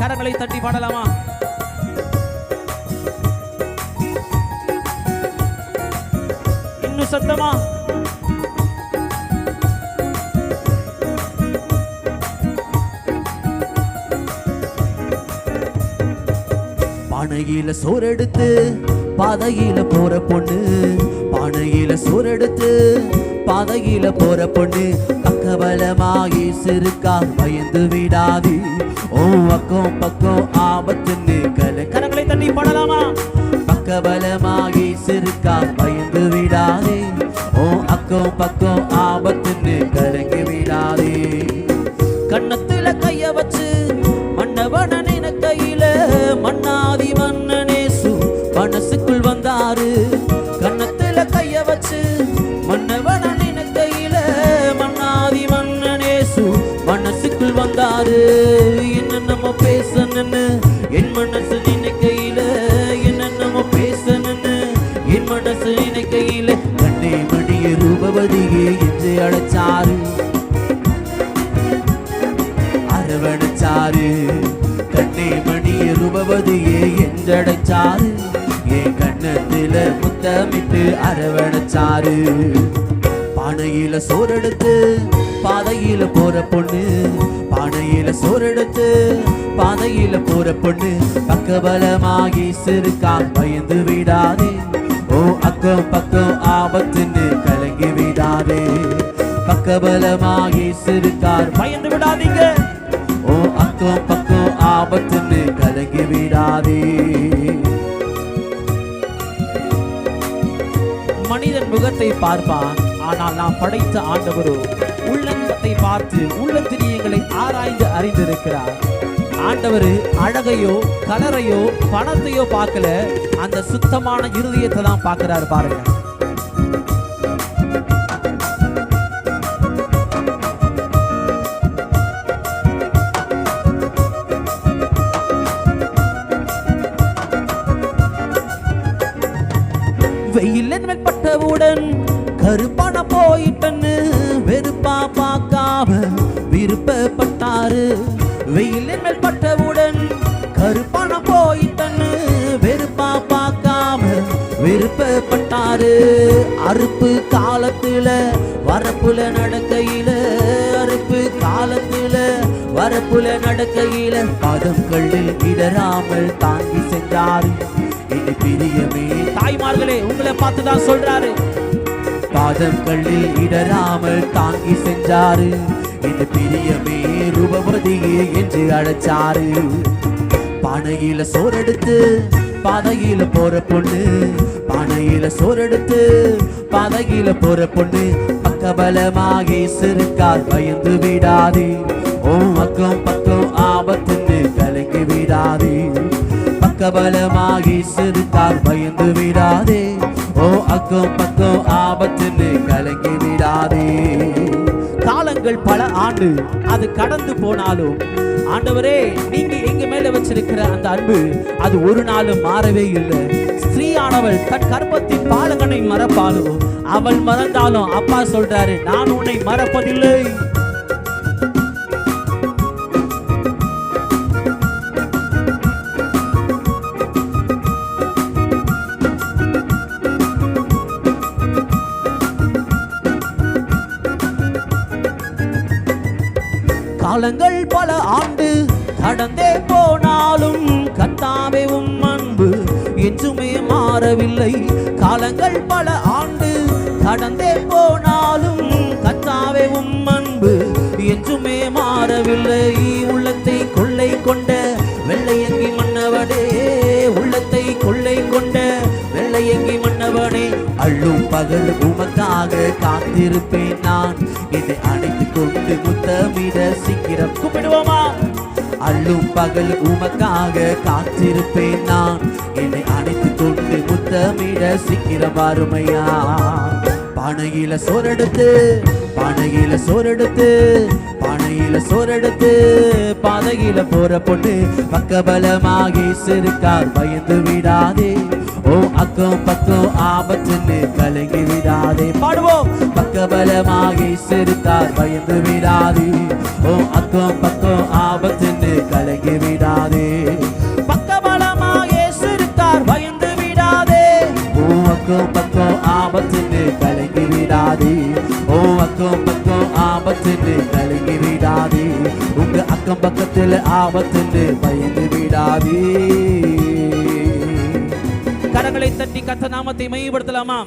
கரங்களை தட்டி பாடலாமா? இன்னும் சத்தமா? பானையில சோறெடுத்து பாதையில போற பொண்ணு, பானையில சோறெடுத்து பாதையில போற பொண்ணு, பக்கபலமாகி சிறுக்கா பயந்து விடாது. ஓ அக்கம் பக்கம் ஆபத்துன்னு கரங்களை தட்டி பாடலாமா? பக்கபலமாகி சிறுக்கா பயந்து விடாதே. ஓ அக்கம் பக்கம் ஆபத்துன்னு கலங்கி விடாதே. கண்ணத்துல கைய வச்சு மன்னவன கையில மன்னாதி மன்னனேசு மனசுக்குள் வந்தாரு. கண்ணத்துல கைய வச்சு மன்னவன கையில மன்னாதி மன்னனேசு மனசுக்குள் வந்தாரு. என்ன நம்ம பேசணுன்னு என் மனசு நினைக்கையில, என்ன நம்ம பேசணுன்னு என் மனசு நினைக்கையில, கண்ணே மணிய ரூபவதியே என்று அழைச்சாரு, அரவணைச்சாரு. கண்ணே மணிய ரூபவதியே என்றடைச்சாரு, என் கண்ணத்தில முத்தமிட்டு அரவணைச்சாரு. பானையில சோறெடுத்து பாதையில போற பொண்ணு, பானையில சோறெடுத்து பாதையில போற பொண்ணு, பக்கபலமாகி சிறுக்கா பயந்து விடாதே. ஓ அக்கம் பக்கம் ஆபத்துன்னு கலங்கி விடாதே. பக்கபலமாகி சிறுக்கார் பயந்து விடாதீங்க. ஓ அக்கம் பக்கம் ஆபத்துன்னு கலங்கி விடாதே. மனிதன் முகத்தை பார்ப்பான், ஆனால் நாம் படைத்த ஆண்டவரோ உள்ளத்தை பார்த்து உள்ளத்திரியங்களை ஆராய்ந்து அறிந்திருக்கிறார். ஆண்டவர் அழகையோ கலரையோ பணத்தையோ பார்க்கல, அந்த சுத்தமான இருதயத்தை தான் பார்க்கிறார். பாருங்க, வெயிலின் மேல் பட்டவுடன் கருப்பான போயிட்டன்னு வெறுப்பா பார்க்காம விருப்பப்பட்டாரு. வெயிலின் மேல் பட்டவுடன் கருப்பான போயிட்டன்னு வெறுப்பா பார்க்காம விருப்பப்பட்டாரு. அறுப்பு காலத்துல வரப்புல நடக்கையில, அறுப்பு காலத்துல வரப்புல நடக்கையில, பாதம் கல்லில் இடராமல் தாங்கி சென்றாரு. இனி பிரியமே தாய்மார்களே உங்களை பார்த்துதான் சொல்றாரு, பாதம் கல்லில் இடராமல் தாங்கி சென்றாரு. இனி பிரியமே ரூபவதியே என்று அழைச்சாரு. பானையில சோறெடுத்து பாதையில போற பொண்ணு, பானையில சோறெடுத்து பாதையில போற பொண்ணு, பக்கபலமாகி சிறுக்கால் பயந்து விடாதே. ஓ அக்கம் பக்கம் ஆபத்துன்னு கலங்கி விடாதே. பக்கபலமாகி சிறுக்கால் பயந்து விடாதே. ஓ அக்கம் பக்கம் ஆபத்துன்னு கலங்கி விடாதே. காலங்கள் பல ஆண்டு அது கடந்து போனாலும் ஆண்டவரே நீங்க எங்க மேல வச்சிருக்கிற அந்த அன்பு அது ஒரு நாளும் மாறவே இல்லை. ஸ்திரீயானவள் தன் கர்ப்பத்தின் பாலகனை மறப்பாலும் அவள் மறந்தாலும் அப்பா சொல்றாரு, நான் உன்னை மறப்பதில்லை. காலங்கள் பல ஆண்டு கடந்தே போனாலும் கர்த்தாவே உம் அன்பு என்றுமே மாறவில்லை. காலங்கள் பல ஆண்டு கடந்தே போனாலும் கர்த்தாவே உம் அன்பு என்றுமே மாறவில்லை. உள்ளத்தை கொள்ளை கொண்ட வெள்ளையங்கி மன்னவனே, உள்ளத்தை கொள்ளை கொண்ட வெள்ளையங்கி மன்னவனே, அள்ளும் பகல் உமக்காக காத்திருப்பேன் நான். என்னை அணைத்துக் கொண்டு முத்தமிட சீக்கிரம் கூப்பிடுவோமா? அள்ளும் பகல் உமக்காக காத்திருப்பேன் நான். என்னை அணைத்துக் கொண்டு முத்தமிட சீக்கிரம் வாருமையா. பானையில சோறெடுத்து பானையில சோறெடுத்து பானையில சோறெடுத்து பாதையில போற பொண்ணு, பக்கபலமாகி சிறுக்கார் பயந்து விடாதே. ஓ அக்கம் பக்கம் ஆபத்துன்னு கலங்கி விடாதே. பாடுவோம், பக்கபலமாகி சிறுக்கார் பயந்து விடாதே. ஓ அக்கம் பக்கம் ஆபத்துன்னு கலங்கி விடாதே. பக்கபலமா இயேசு இருக்கார், பயந்து விடாதே. ஓ அக்கம் பக்கம் ஆபத்துன்னு கலங்கி விடாதே. ஓ அக்கம் பக்கம் ஆபத்துன்னு கலங்கி விடாதே. உங்க அக்கம் பக்கத்துல ஆபத்துன்னு பயந்து விடாதே. கரங்களை தட்டி கர்த்தர் நாமத்தை மையப்படுத்தலாமா?